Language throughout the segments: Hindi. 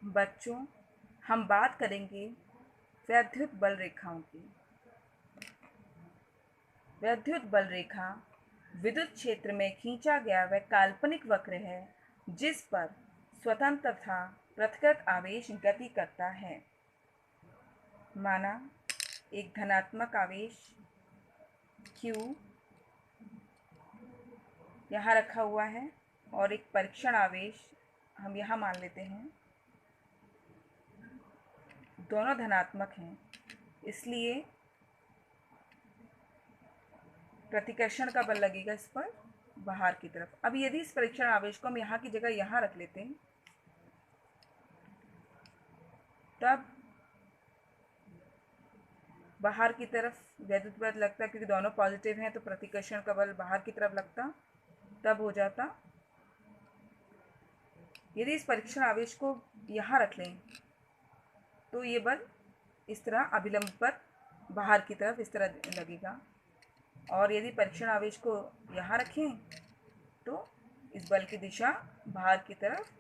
बच्चों, हम बात करेंगे वैद्युत बल रेखाओं की। वैद्युत बल रेखा विद्युत क्षेत्र में खींचा गया वह काल्पनिक वक्र है जिस पर स्वतंत्र तथा पृथक्कृत आवेश गति करता है। माना एक धनात्मक आवेश Q यहाँ रखा हुआ है और एक परीक्षण आवेश हम यहाँ मान लेते हैं। दोनों धनात्मक हैं, इसलिए प्रतिकर्षण का बल लगेगा इस पर बाहर की तरफ। अब यदि इस परीक्षण आवेश को हम यहाँ की जगह यहाँ रख लेते हैं, तब बाहर की तरफ वैद्युत बल लगता, क्योंकि दोनों पॉजिटिव हैं तो प्रतिकर्षण का बल बाहर की तरफ लगता। तब हो जाता, यदि इस परीक्षण आवेश को यहाँ रख लें तो ये बल इस तरह अभिलंब पर बाहर की तरफ इस तरह लगेगा, और यदि परीक्षण आवेश को यहाँ रखें तो इस बल की दिशा बाहर की तरफ।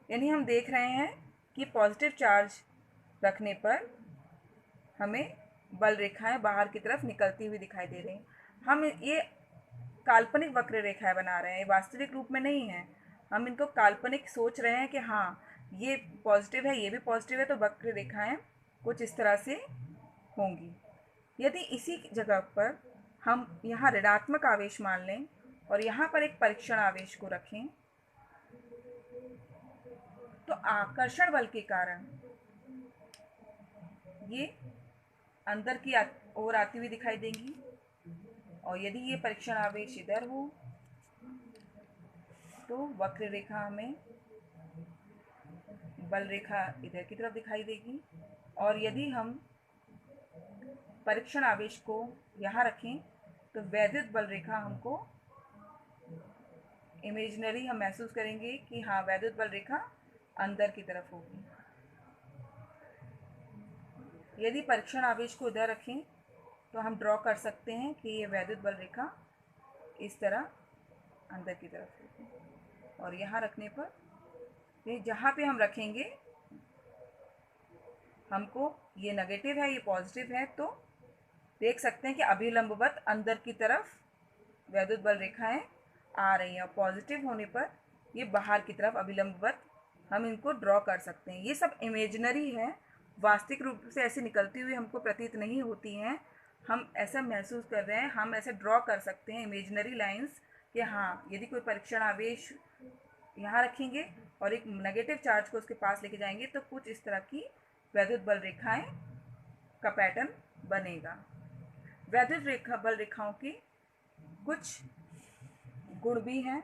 यानी हम देख रहे हैं कि पॉजिटिव चार्ज रखने पर हमें बल रेखाएं बाहर की तरफ निकलती हुई दिखाई दे रही हैं। हम ये काल्पनिक वक्र रेखाएं बना रहे हैं, वास्तविक रूप में नहीं है। हम इनको काल्पनिक सोच रहे हैं कि हाँ ये पॉजिटिव है, ये भी पॉजिटिव है, तो वक्र रेखाएं कुछ इस तरह से होंगी। यदि इसी जगह पर हम यहाँ ऋणात्मक आवेश मान लें और यहाँ पर एक परीक्षण आवेश को रखें, तो आकर्षण बल के कारण ये अंदर की ओर आती हुई दिखाई देंगी। और यदि ये परीक्षण आवेश इधर हो तो वक्र रेखा हमें बल रेखा इधर की तरफ दिखाई देगी। और यदि हम परीक्षण आवेश को यहाँ रखें तो वैद्युत बल रेखा हमको इमेजिनरी हम महसूस करेंगे कि हाँ वैद्युत बल रेखा अंदर की तरफ होगी। यदि परीक्षण आवेश को इधर रखें तो हम ड्रॉ कर सकते हैं कि ये वैद्युत बल रेखा इस तरह अंदर की तरफ होगी। और यहाँ रखने पर ये जहाँ पे हम रखेंगे हमको ये नेगेटिव है, ये पॉजिटिव है, तो देख सकते हैं कि अभिलंबवत अंदर की तरफ वैद्युत बल रेखाएं आ रही हैं, और पॉजिटिव होने पर ये बाहर की तरफ अभिलंबवत हम इनको ड्रॉ कर सकते हैं। ये सब इमेजिनरी है, वास्तविक रूप से ऐसे निकलती हुई हमको प्रतीत नहीं होती हैं। हम ऐसा महसूस कर रहे हैं, हम ऐसे ड्रॉ कर सकते हैं इमेजिनरी लाइंस कि हाँ यदि कोई परीक्षण आवेश यहाँ रखेंगे और एक नेगेटिव चार्ज को उसके पास लेके जाएंगे तो कुछ इस तरह की वैद्युत बल रेखाएं का पैटर्न बनेगा। वैद्युत रेखा बल रेखाओं की कुछ गुण भी हैं।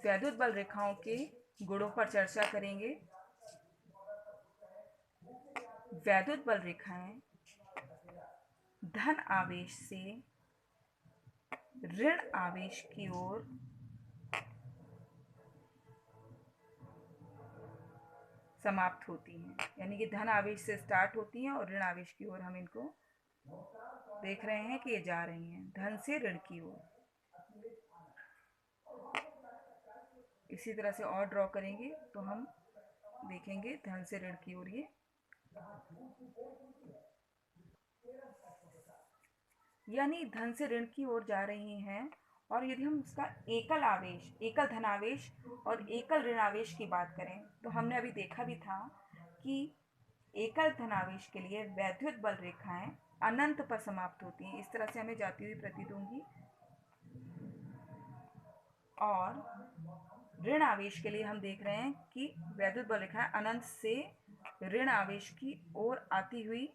वैद्युत बल रेखाओं के गुणों पर चर्चा करेंगे। वैद्युत बल रेखाएं धन आवेश से ऋण आवेश की ओर समाप्त होती हैं, यानी कि धन आवेश से स्टार्ट होती हैं और ऋण आवेश की ओर हम इनको देख रहे हैं कि ये जा रही हैं धन से ऋण की ओर। इसी तरह से और ड्रॉ करेंगे तो हम देखेंगे धन से ऋण की ओर ये यानी धन से ऋण की ओर जा रही हैं। और यदि हम इसका एकल आवेश, एकल धनावेश और एकल ऋण आवेश की बात करें तो हमने अभी देखा भी था कि एकल धनावेश के लिए वैद्युत बल रेखाएं अनंत पर समाप्त होती हैं, इस तरह से हमें जाती हुई प्रतीत होंगी। और ऋण आवेश के लिए हम देख रहे हैं कि वैद्युत बल रेखाएं अनंत से ऋण आवेश की ओर आती हुई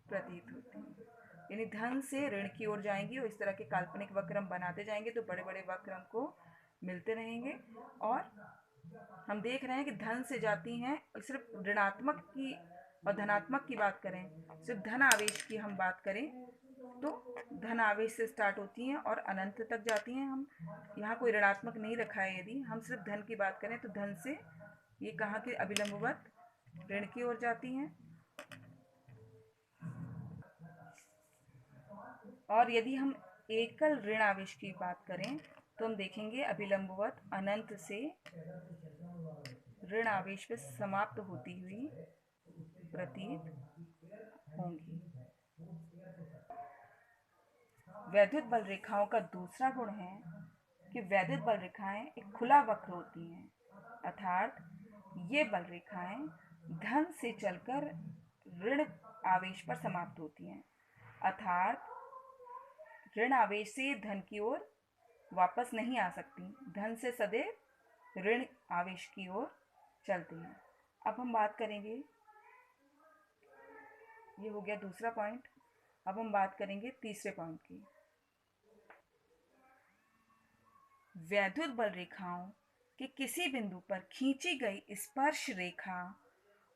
प्रतीत होती हैं, यानी धन से ऋण की ओर जाएंगी और इस तरह के काल्पनिक वक्र हम बनाते जाएंगे तो बड़े बड़े वक्र हमको मिलते रहेंगे। और हम देख रहे हैं कि धन से जाती हैं, सिर्फ ऋणात्मक की और धनात्मक की बात करें, सिर्फ धन आवेश की हम बात करें तो धन आवेश से स्टार्ट होती हैं और अनंत तक जाती हैं। हम यहाँ कोई ऋणात्मक नहीं रखा है, यदि हम सिर्फ धन की बात करें तो धन से ये कहाँ के अभिलंबवत ऋण की ओर जाती हैं। और यदि हम एकल ऋण आवेश की बात करें तो हम देखेंगे अभिलंबवत अनंत से ऋण आवेश पे समाप्त होती हुई प्रतीत होंगी। वैद्युत बल रेखाओं का दूसरा गुण है कि वैद्युत बल रेखाएं एक खुला वक्र होती हैं, अर्थात ये बल रेखाएं धन से चलकर ऋण आवेश पर समाप्त होती हैं, अर्थात ऋण आवेश से धन की ओर वापस नहीं आ सकती, धन से सदैव ऋण आवेश की ओर चलती हैं। अब हम बात करेंगे, ये हो गया दूसरा पॉइंट। अब हम बात करेंगे तीसरे पॉइंट की। वैद्युत बल रेखाओं के किसी बिंदु पर खींची गई स्पर्श रेखा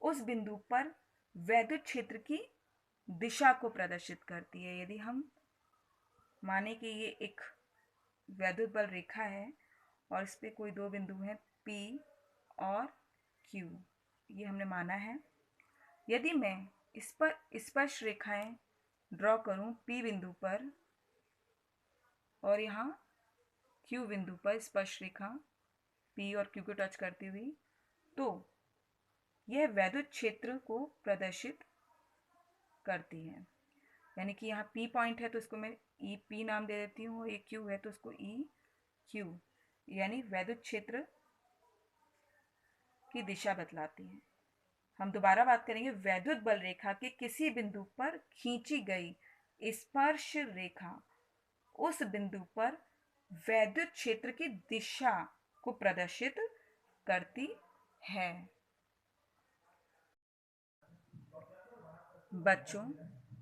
उस बिंदु पर वैद्युत क्षेत्र की दिशा को प्रदर्शित करती है। यदि हम माने कि ये एक वैद्युत बल रेखा है और इस पे कोई दो बिंदु हैं P और Q, ये हमने माना है। यदि मैं इस पर स्पर्श रेखाएं ड्रॉ करूं P बिंदु पर और यहाँ Q बिंदु पर स्पर्श रेखा P और Q को टच करती हुई, तो यह वैद्युत क्षेत्र को प्रदर्शित करती है। यानी कि यहाँ P पॉइंट है तो इसको मैं EP नाम दे देती हूँ, ये Q है तो इसको EQ, यानी वैद्युत क्षेत्र की दिशा बतलाती है। हम दोबारा बात करेंगे, वैद्युत बल रेखा के किसी बिंदु पर खींची गई स्पर्श रेखा उस बिंदु पर वैद्युत क्षेत्र की दिशा को प्रदर्शित करती है। बच्चों,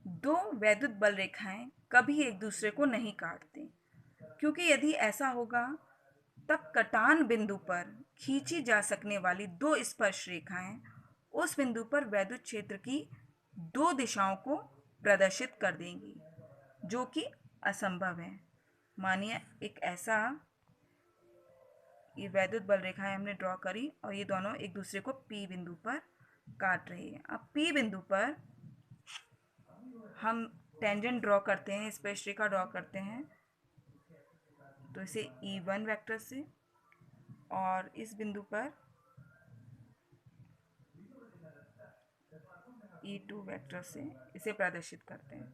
दो वैद्युत बल रेखाएं कभी एक दूसरे को नहीं काटती, क्योंकि यदि ऐसा होगा तब कटान बिंदु पर खींची जा सकने वाली दो स्पर्श रेखाएं उस बिंदु पर वैद्युत क्षेत्र की दो दिशाओं को प्रदर्शित कर देंगी, जो कि असंभव है। मानिए एक ऐसा ये वैद्युत बल रेखाएं हमने ड्रॉ करी और ये दोनों एक दूसरे को P बिंदु पर काट रही है। अब P बिंदु पर हम टेंजेंट ड्रॉ करते हैं, स्पर्श रेखा ड्रॉ करते हैं, तो इसे E1 वेक्टर से, और इस बिंदु पर E2 वेक्टर से इसे प्रदर्शित करते हैं।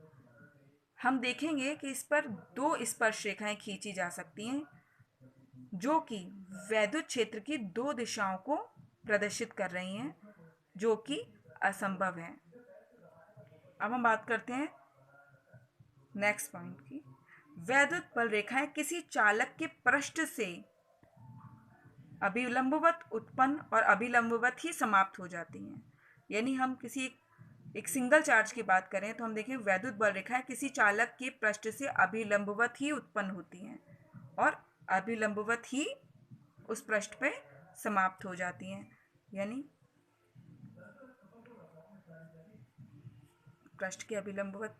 हम देखेंगे कि इस पर दो स्पर्श रेखाएं खींची जा सकती हैं, जो कि वैद्युत क्षेत्र की दो दिशाओं को प्रदर्शित कर रही हैं, जो कि असंभव है। अब हम बात करते हैं नेक्स्ट पॉइंट की। वैद्युत बल रेखाएं किसी चालक के पृष्ठ से अभिलंबवत उत्पन्न और अभिलंबवत ही समाप्त हो जाती हैं। यानी हम किसी एक सिंगल चार्ज की बात करें तो हम देखें वैद्युत बल रेखाएं किसी चालक के पृष्ठ से अभिलंबवत ही उत्पन्न होती हैं और अभिलंबवत ही उस पृष्ठ पे समाप्त हो जाती हैं। यानी पृष्ठ के अभिलंबवत,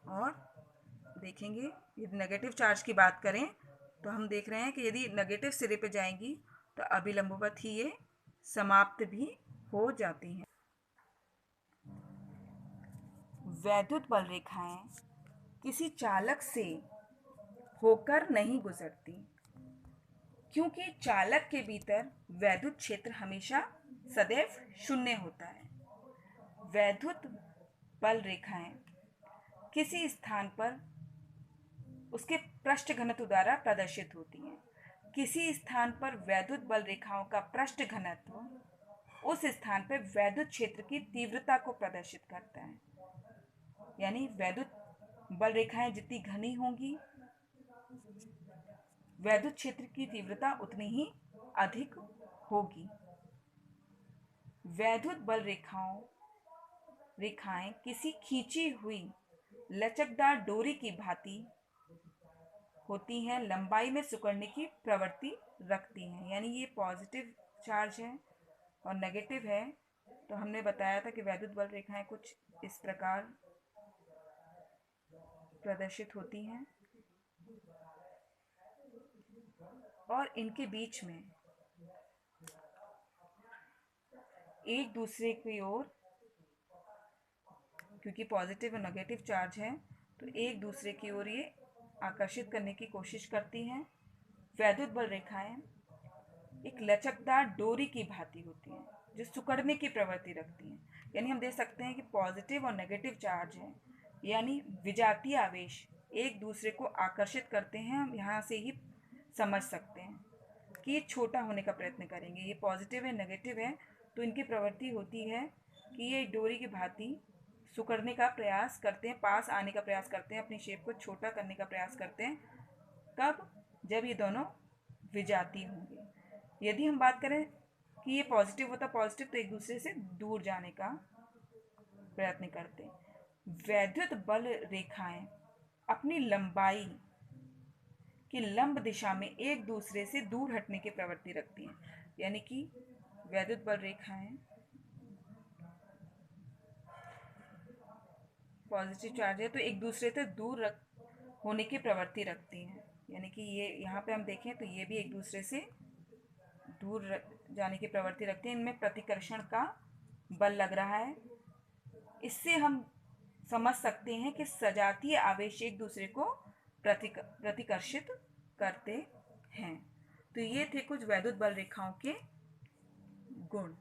और देखेंगे यदि नेगेटिव चार्ज की बात करें तो हम देख रहे हैं कि यदि नेगेटिव सिरे पे जाएंगी तो अभिलंबवत ही ये समाप्त भी हो जाती हैं। वैद्युत बल रेखाएं किसी चालक से होकर नहीं गुजरती, क्योंकि चालक के भीतर वैद्युत क्षेत्र हमेशा सदैव शून्य होता है। वैद्युत बल रेखाएं किसी स्थान पर उसके पृष्ठ घनत्व द्वारा प्रदर्शित होती हैं। किसी स्थान पर वैद्युत बल रेखाओं का पृष्ठ घनत्व उस स्थान पर वैद्युत क्षेत्र की तीव्रता को प्रदर्शित करता है। यानी वैद्युत बल रेखाएं जितनी घनी होंगी, वैद्युत क्षेत्र की तीव्रता उतनी ही अधिक होगी। वैद्युत बल रेखाएं किसी खींची हुई लचकदार डोरी की भांति होती हैं, लंबाई में सिकुड़ने की प्रवृत्ति रखती हैं। यानी ये पॉजिटिव चार्ज है और नेगेटिव है, तो हमने बताया था कि वैद्युत बल रेखाएं कुछ इस प्रकार प्रदर्शित होती हैं और इनके बीच में एक दूसरे की ओर, क्योंकि पॉजिटिव और नेगेटिव चार्ज है तो एक दूसरे की ओर ये आकर्षित करने की कोशिश करती हैं। वैद्युत बल रेखाएं एक लचकदार डोरी की भांति होती हैं जो सिकुड़ने की प्रवृत्ति रखती हैं। यानी हम देख सकते हैं कि पॉजिटिव और नेगेटिव चार्ज है, यानी विजातीय आवेश एक दूसरे को आकर्षित करते हैं। हम यहाँ से ही समझ सकते हैं कि ये छोटा होने का प्रयत्न करेंगे। ये पॉजिटिव है, नेगेटिव है, तो इनकी प्रवृत्ति होती है कि ये डोरी की भांति सिकुड़ने का प्रयास करते हैं, पास आने का प्रयास करते हैं, अपनी शेप को छोटा करने का प्रयास करते हैं। कब? जब ये दोनों विजातीय होंगे। यदि हम बात करें कि ये पॉजिटिव होता पॉजिटिव, तो एक दूसरे से दूर जाने का प्रयत्न करते हैं। वैद्युत बल रेखाएं अपनी लंबाई की लंब दिशा में एक दूसरे से दूर हटने की प्रवृत्ति रखती हैं। यानी कि वैद्युत बल रेखाएं पॉजिटिव चार्ज है तो एक दूसरे से दूर होने की प्रवृत्ति रखती हैं। यानी कि ये यहाँ पे हम देखें तो ये भी एक दूसरे से दूर जाने की प्रवृत्ति रखती हैं। इनमें प्रतिकर्षण का बल लग रहा है। इससे हम समझ सकते हैं कि सजातीय आवेश एक दूसरे को प्रतिकर्षित करते हैं। तो ये थे कुछ वैद्युत बल रेखाओं के गुण।